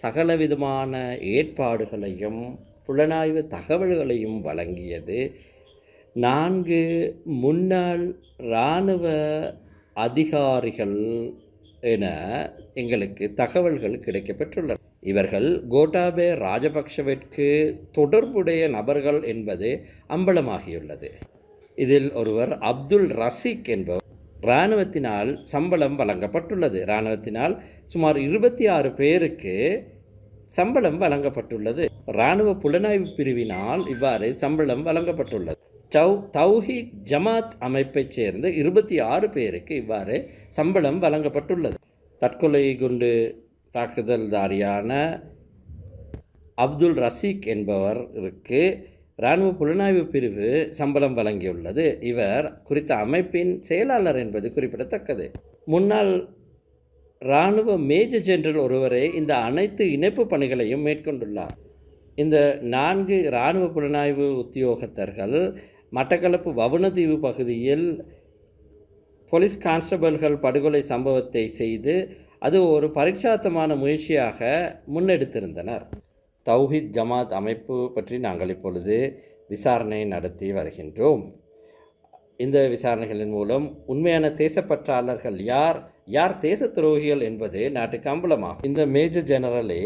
சகலவிதமான ஏற்பாடுகளையும் புலனாய்வு தகவல்களையும் வழங்கியது 4 முன்னாள் இராணுவ அதிகாரிகள் என எங்களுக்கு தகவல்கள் கிடைக்கப்பெற்றுள்ளன. இவர்கள் கோட்டாபய ராஜபக்சவிற்கு தொடர்புடைய நபர்கள் என்பது அம்பலமாகியுள்ளது. இதில் ஒருவர் அப்துல் ரசீக் என்பவர் இராணுவத்தினால் சம்பளம் வழங்கப்பட்டுள்ளது. இராணுவத்தினால் சுமார் 26 பேருக்கு சம்பளம் வழங்கப்பட்டுள்ளது. இராணுவ புலனாய்வு பிரிவினால் இவ்வாறு சம்பளம் வழங்கப்பட்டுள்ளது. தௌஹீத் ஜமாத் அமைப்பைச் சேர்ந்த 26 பேருக்கு இவ்வாறு சம்பளம் வழங்கப்பட்டுள்ளது. தற்கொலை குண்டு தாக்குதல்தாரியான அப்துல் ரசீக் என்பவருக்கு இராணுவ புலனாய்வு பிரிவு சம்பளம் வழங்கியுள்ளது. இவர் குறித்த அமைப்பின் செயலாளர் என்பது குறிப்பிடத்தக்கது. முன்னாள் இராணுவ மேஜர் ஜெனரல் ஒருவரே இந்த அனைத்து இணைப்பு பணிகளையும் மேற்கொண்டுள்ளார். இந்த 4 இராணுவ புலனாய்வு உத்தியோகத்தர்கள் மட்டக்களப்பு வவுனதீவு பகுதியில் போலீஸ் கான்ஸ்டபிள்கள் படுகொலை சம்பவத்தை செய்து அது ஒரு பரீட்சார்த்தமான முயற்சியாக முன்னெடுத்திருந்தனர். தௌஹீத் ஜமாத் அமைப்பு பற்றி நாங்கள் இப்பொழுது விசாரணை நடத்தி வருகின்றோம். இந்த விசாரணைகளின் மூலம் உண்மையான தேசப்பற்றாளர்கள் யார் தேச துரோகிகள் என்பது நாட்டுக்கு அம்பலமாகும். இந்த மேஜர் ஜெனரலே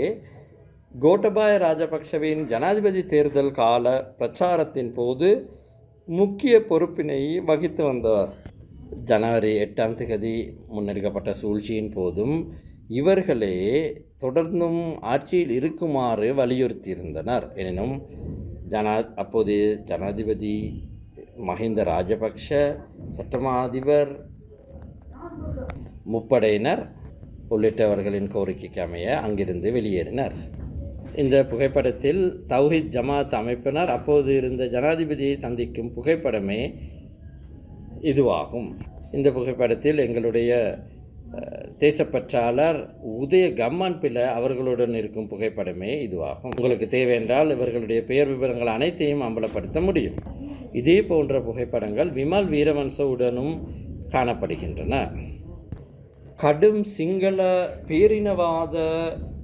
கோட்டபாய ராஜபக்ஷவின் ஜனாதிபதி தேர்தல் கால பிரச்சாரத்தின் போது முக்கிய பொறுப்பினை வகித்து வந்தவர். ஜனவரி 8ஆம் தேதி முன்னெடுக்கப்பட்ட சூழ்ச்சியின் போதும் இவர்களே தொடர்ந்தும் ஆட்சியில் இருக்குமாறு வலியுறுத்தியிருந்தனர். எனினும் அப்போதைய ஜனாதிபதி மஹிந்த ராஜபக்ஷ, சட்டமா அதிபர், முப்படையினர் உள்ளிட்டவர்களின் கோரிக்கைக்கு அமைய அங்கிருந்து வெளியேறினர். இந்த புகைப்படத்தில் தௌஹித் ஜமாத் அமைப்பினர் அப்போது இருந்த ஜனாதிபதியை சந்திக்கும் புகைப்படமே இதுவாகும். இந்த புகைப்படத்தில் எங்களுடைய தேசப்பற்றாளர் உதய கம்மான்பில அவர்களுடன் இருக்கும் புகைப்படமே இதுவாகும். உங்களுக்கு தேவையென்றால் இவர்களுடைய பெயர் விவரங்கள் அனைத்தையும் அம்பலப்படுத்த முடியும். இதே போன்ற புகைப்படங்கள் விமல் வீரவன்சவுடனும் காணப்படுகின்றன. கடும் சிங்கள பேரினவாத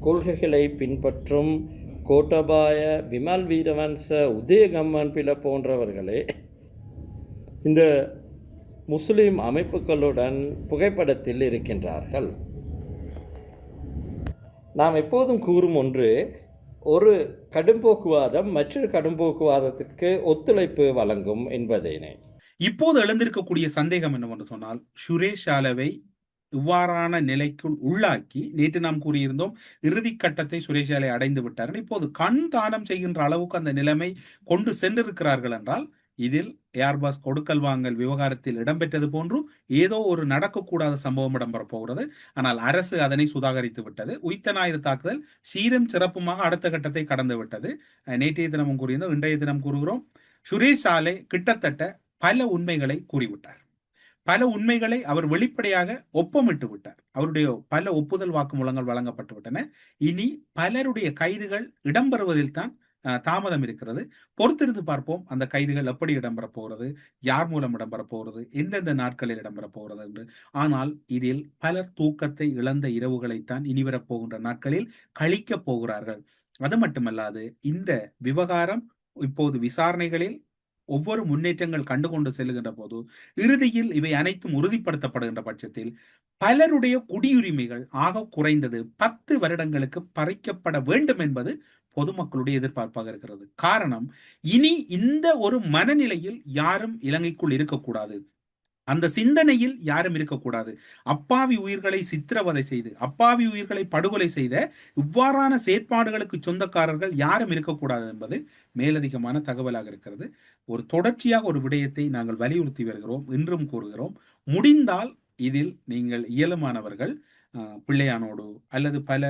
கொள்கைகளை பின்பற்றும் கோட்டபாய, விமல் வீரவன்ச, உதய கம்மான்பில போன்றவர்களே இந்த முஸ்லிம் அமைப்புகளுடன் புகைப்படத்தில் இருக்கின்றார்கள். நாம் எப்போதும் கூறும் ஒன்று, ஒரு கடும்போக்குவாதம் மற்றொரு கடும்போக்குவாதத்திற்கு ஒத்துழைப்பு வழங்கும் என்பதேனே. இப்போது எழுந்திருக்கக்கூடிய சந்தேகம் என்னவென்று சொன்னால், சுரேஷ் ஆலவை இவ்வாறான நிலைக்குள் உள்ளாக்கி, நேற்று நாம் கூறியிருந்தோம் இறுதி கட்டத்தை சுரேஷ் ஆலை அடைந்து விட்டார்கள். இப்போது கண் தானம் செய்கின்ற அளவுக்கு அந்த நிலைமை கொண்டு சென்றிருக்கிறார்கள் என்றால், இதில் ஏர்பஸ் கொடுக்கல் வாங்கல் விவகாரத்தில் இடம்பெற்றது போன்று ஏதோ ஒரு நடக்கக்கூடாத சம்பவம் இடம்பெறப் போகிறது. ஆனால் அரசு அதனை சுதாகரித்து விட்டது. உயிர்த்த ஞாயிறு தாக்குதல் சீரும் சிறப்புமாக அடுத்த கட்டத்தை கடந்து விட்டது. நேற்றைய தினமும் கூறியிருந்தோம், இன்றைய தினம் கூறுகிறோம். சுரேஷ் ஆலை கிட்டத்தட்ட பல உண்மைகளை கூறிவிட்டார். பல உண்மைகளை அவர் வெளிப்படையாக ஒப்பமிட்டு விட்டார். அவருடைய பல ஒப்புதல் வாக்குமூலங்கள் வழங்கப்பட்டு விட்டன. இனி பலருடைய கைதுகள் இடம்பெறுவதில் தான் தாமதம் இருக்கிறது. பொறுத்திருந்து பார்ப்போம் அந்த கைதுகள் எப்படி இடம்பெற போகிறது, யார் மூலம் இடம்பெற போகிறது, எந்தெந்த நாட்களில் இடம்பெற போகிறது என்று. ஆனால் இதில் பலர் தூக்கத்தை இழந்த இரவுகளைத்தான் இனி வரப்போகின்ற நாட்களில் கழிக்கப் போகிறார்கள். அது மட்டுமல்லாது இந்த விவகாரம் இப்போது விசாரணைகளில் ஒவ்வொரு முன்னேற்றங்கள் கண்டுகொண்டு செல்லுகின்ற போது இறுதியில் இவை அனைத்தும் உறுதிப்படுத்தப்படுகின்ற பட்சத்தில் பலருடைய குடியுரிமைகள் ஆக குறைந்தது 10 வருடங்களுக்கு பறிக்கப்பட வேண்டும் என்பது பொதுமக்களுடைய எதிர்பார்ப்பாக இருக்கிறது. காரணம், இனி இந்த ஒரு மனநிலையில் யாரும் இலங்கைக்குள் இருக்கக்கூடாது, அந்த சிந்தனையில் யாரும் இருக்கக்கூடாது. அப்பாவி உயிர்களை சித்திரவதை செய்து, அப்பாவி உயிர்களை படுகொலை செய்த இவ்வாறான செயற்பாடுகளுக்கு சொந்தக்காரர்கள் யாரும் இருக்கக்கூடாது என்பது மேலதிகமான தகவலாக இருக்கிறது. ஒரு தொடர்ச்சியாக ஒரு விடயத்தை நாங்கள் வலியுறுத்தி வருகிறோம், இன்றும் கூறுகிறோம். முடிந்தால் இதில் நீங்கள் இயலுமானவர்கள் பிள்ளையானோடு அல்லது பல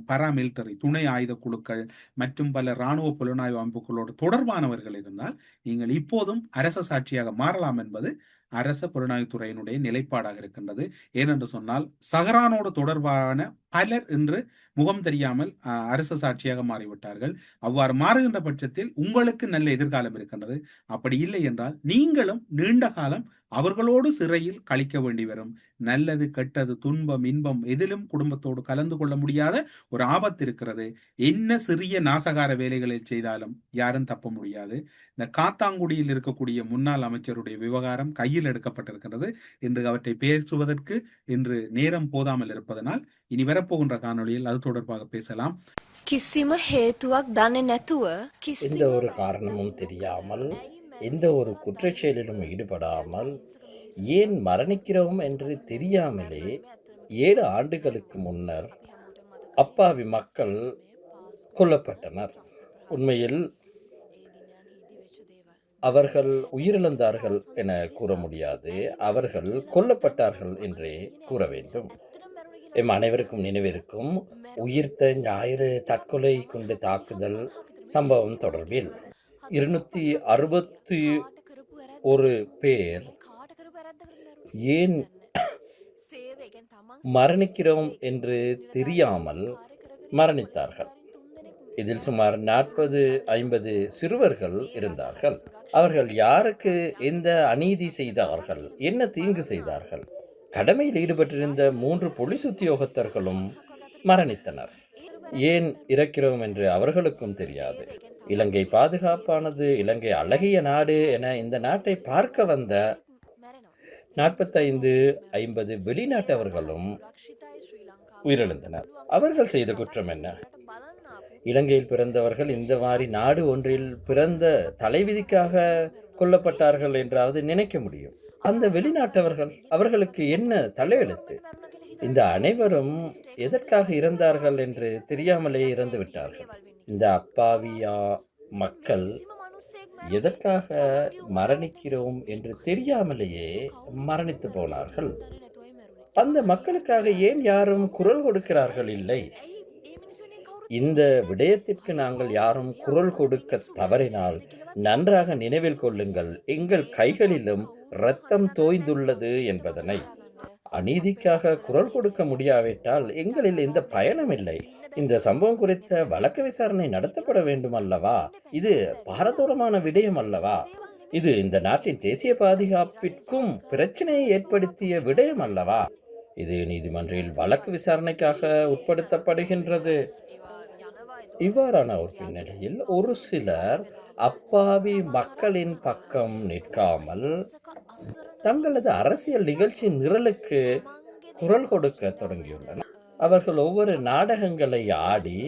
பாராமிலிட்டரி துணை ஆயுத குழுக்கள் மற்றும் பல இராணுவ புலனாய்வு அமைப்புகளோடு தொடர்பானவர்கள் இருந்தால் நீங்கள் இப்போதும் அரச சாட்சியாக மாறலாம் என்பது அரச புலனாய்வுத்துறையினுடைய நிலைப்பாடாக இருக்கின்றது. ஏனென்று சொன்னால் சஹரானோடு தொடர்பான பலர் இன்று முகம் தெரியாமல் அரச சாட்சியாக மாறிவிட்டார்கள். அவ்வாறு மாறுகின்ற பட்சத்தில் உங்களுக்கு நல்ல எதிர்காலம் இருக்கின்றது. அப்படி இல்லை என்றால் நீங்களும் நீண்ட காலம் அவர்களோடு சிறையில் கழிக்க வேண்டி வரும். நல்லது கெட்டது துன்பம் இன்பம் எதிலும் குடும்பத்தோடு கலந்து கொள்ள முடியாத ஒரு ஆபத்து இருக்கிறது. என்ன சிறிய நாசகார வேலைகளை செய்தாலும் யாரும் தப்ப முடியாது. இந்த காத்தாங்குடியில் இருக்கக்கூடிய முன்னாள் அமைச்சருடைய விவகாரம் கையில் எடுக்கப்பட்டிருக்கிறது. இன்று அவற்றை பேசுவதற்கு இன்று நேரம் போதாமல் இருப்பதனால் இனி வரப்போகின்ற காணொளியில் அது தொடர்பாக பேசலாம். කිසිම හේතුවක් දන්නේ නැතුව எந்த ஒரு காரணமும் தெரியாமல், எந்த ஒரு குற்றச்செயலிலும் ஈடுபடாமல், ஏன் மரணிக்கிறோம் என்று தெரியாமலே 7 ஆண்டுகளுக்கு முன்னர் அப்பாவி மக்கள் கொல்லப்பட்டனர். உண்மையில் அவர்கள் உயிரிழந்தார்கள் என கூற முடியாது, அவர்கள் கொல்லப்பட்டார்கள் என்றே கூற வேண்டும். எம் அனைவருக்கும் நினைவிருக்கும் உயிர்த்த ஞாயிறு தற்கொலை குண்டு தாக்குதல் சம்பவம் தொடர்பில் 261 பேர் ஏன் மரணிக்கிறோம் என்று தெரியாமல் மரணித்தார்கள். இதில் சுமார் 40-50 சிறுவர்கள் இருந்தார்கள். அவர்கள் யாருக்கு எந்த அநீதி செய்தார்கள், என்ன தீங்கு செய்தார்கள்? கடமையில் ஈடுபட்டிருந்த 3 போலீஸ் உத்தியோகத்தர்களும் மரணித்தனர். ஏன் இறக்கிறோம் என்று அவர்களுக்கும் தெரியாது. இலங்கை பாதுகாப்பானது, இலங்கை அழகிய நாடு என இந்த நாட்டை பார்க்க வந்த 45-50 வெளிநாட்டவர்களும் உயிரிழந்தனர். அவர்கள் செய்த குற்றம் என்ன? இலங்கையில் பிறந்தவர்கள் இந்த மாதிரி நாடு ஒன்றில் பிறந்த தலைவிதிக்காக கொல்லப்பட்டார்கள் என்றாவது நினைக்க முடியும். அந்த வெளிநாட்டவர்கள், அவர்களுக்கு என்ன தலையெழுத்து? இந்த அனைவரும் எதற்காக இறந்தார்கள் என்று தெரியாமலே இறந்து விட்டார்கள். இந்த அப்பாவியா மக்கள் எதற்காக மரணிக்கிறோம் என்று தெரியாமலேயே மரணித்து போனார்கள். அந்த மக்களுக்காக ஏன் யாரும் குரல் கொடுக்கிறார்கள் இல்லை? இந்த விடயத்திற்கு நாங்கள் யாரும் குரல் கொடுக்க தவறினால் நன்றாக நினைவில் கொள்ளுங்கள், எங்கள் கைகளிலும் இரத்தம் தோய்ந்துள்ளது என்பதனை. அநீதிக்காக குரல் கொடுக்க முடியாவிட்டால் எங்களில் எந்த பயனும் இல்லை. இந்த சம்பவம் குறித்த வழக்கு விசாரணை நடத்தப்பட வேண்டும் அல்லவா? இது பாரதூரமான விடயம் அல்லவா? இது இந்த நாட்டின் தேசிய பாதுகாப்பிற்கும் பிரச்சனையை ஏற்படுத்திய விடயம் அல்லவா? இது நீதிமன்றில் வழக்கு விசாரணைக்காக உட்படுத்தப்படுகின்றது. இவ்வாறான ஒரு பின்னணியில் ஒரு சிலர் அப்பாவி மக்களின் பக்கம் நிற்காமல் தங்களது அரசியல் நிகழ்ச்சி நிரலுக்கு குரல் கொடுக்க தொடங்கியுள்ளனர். அவர்கள் ஒவ்வொரு நாடகங்களை ஆடி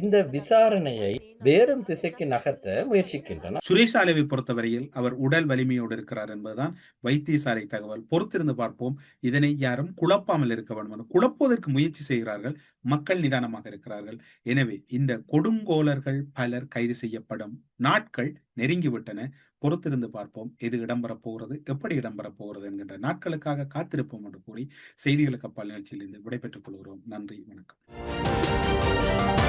இந்த விசாரணையை வேறும் திசைக்கு நகர்த்த முயற்சிக்கின்றனர். சுரேஷாலேவை பொறுத்தவரையில் அவர் உடல் வலிமையோடு இருக்கிறார் என்பதுதான் வைத்தியசாலை தகவல். பொறுத்திருந்து பார்ப்போம். இதனை யாரும் குழப்பாமல் இருக்க வேண்டும். குழப்புவதற்கு முயற்சி செய்கிறார்கள். மக்கள் நிதானமாக இருக்கிறார்கள். எனவே இந்த கொடுங்கோலர்கள் பலர் கைது செய்யப்படும் நாட்கள் நெருங்கிவிட்டன. பொறுத்திருந்து பார்ப்போம். எது இடம்பெறப் போகிறது, எப்படி இடம்பெறப் போகிறது என்கின்ற நாட்களுக்காக காத்திருப்போம் என்று கூறி செய்திகளுக்கு அப்பால் நிகழ்ச்சியிலிருந்து விடைபெற்றுக் கொள்கிறோம். நன்றி, வணக்கம்.